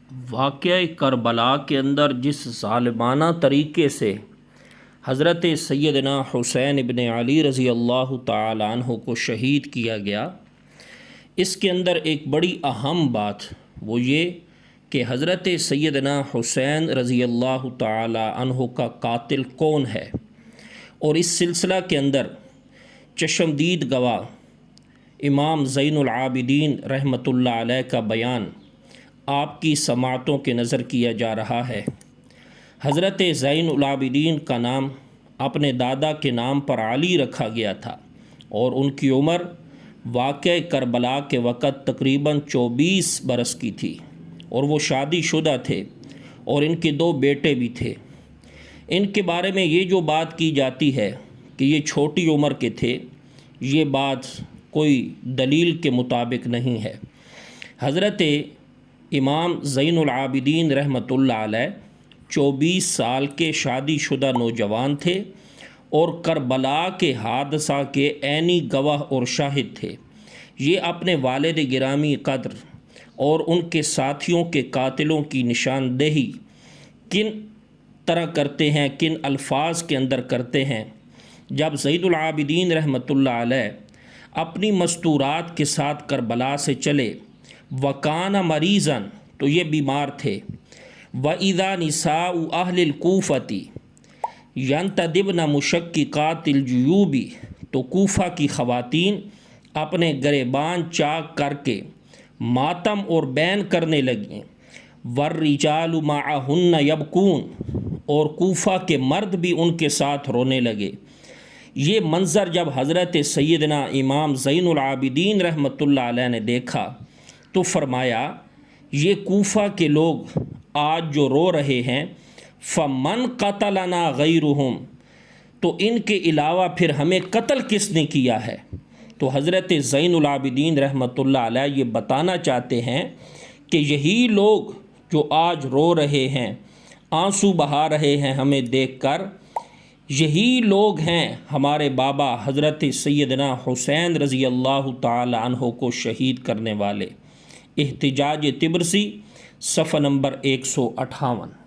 واقعہ کربلا کے اندر جس ظالمانہ طریقے سے حضرت سیدنا حسین ابن علی رضی اللہ تعالی عنہ کو شہید کیا گیا، اس کے اندر ایک بڑی اہم بات وہ یہ کہ حضرت سیدنا حسین رضی اللہ تعالی عنہ کا قاتل کون ہے، اور اس سلسلہ کے اندر چشمدید گواہ امام زین العابدین رحمۃ اللہ علیہ کا بیان آپ کی سماعتوں کے نظر کیا جا رہا ہے۔ حضرت زین العابدین کا نام اپنے دادا کے نام پر علی رکھا گیا تھا، اور ان کی عمر واقعہ کربلا کے وقت تقریباً 24 برس کی تھی، اور وہ شادی شدہ تھے، اور ان کے 2 بیٹے بھی تھے۔ ان کے بارے میں یہ جو بات کی جاتی ہے کہ یہ چھوٹی عمر کے تھے، یہ بات کوئی دلیل کے مطابق نہیں ہے۔ حضرت امام زین العابدین رحمۃ اللہ علیہ 24 سال کے شادی شدہ نوجوان تھے، اور کربلا کے حادثہ کے عینی گواہ اور شاہد تھے۔ یہ اپنے والد گرامی قدر اور ان کے ساتھیوں کے قاتلوں کی نشاندہی کن طرح کرتے ہیں، کن الفاظ کے اندر کرتے ہیں۔ جب زین العابدین رحمۃ اللہ علیہ اپنی مستورات کے ساتھ کربلا سے چلے، وکان مریضاً، تو یہ بیمار تھے، وَإِذَا نِسَاءُ أَهْلِ الْكُوفَةِ يَنْتَدِبْنَ مُشَقِّقَاتِ الْجُيُوبِ، تو کوفہ کی خواتین اپنے گریبان چاک کر کے ماتم اور بین کرنے لگیں، وَالرِّجَالُ مَعَهُنَّ يَبْكُونَ، اور کوفہ کے مرد بھی ان کے ساتھ رونے لگے۔ یہ منظر جب حضرت سیدنا امام زین العابدین رحمۃ اللہ علیہ نے دیکھا تو فرمایا، یہ کوفہ کے لوگ آج جو رو رہے ہیں، فَمَنْ قَتَلَنَا غَيْرُهُمْ، تو ان کے علاوہ پھر ہمیں قتل کس نے کیا ہے؟ تو حضرت زین العابدین رحمۃ اللہ علیہ یہ بتانا چاہتے ہیں کہ یہی لوگ جو آج رو رہے ہیں، آنسو بہا رہے ہیں ہمیں دیکھ کر، یہی لوگ ہیں ہمارے بابا حضرت سیدنا حسین رضی اللہ تعالی عنہ کو شہید کرنے والے۔ احتجاج طبرسی صفحہ نمبر 158۔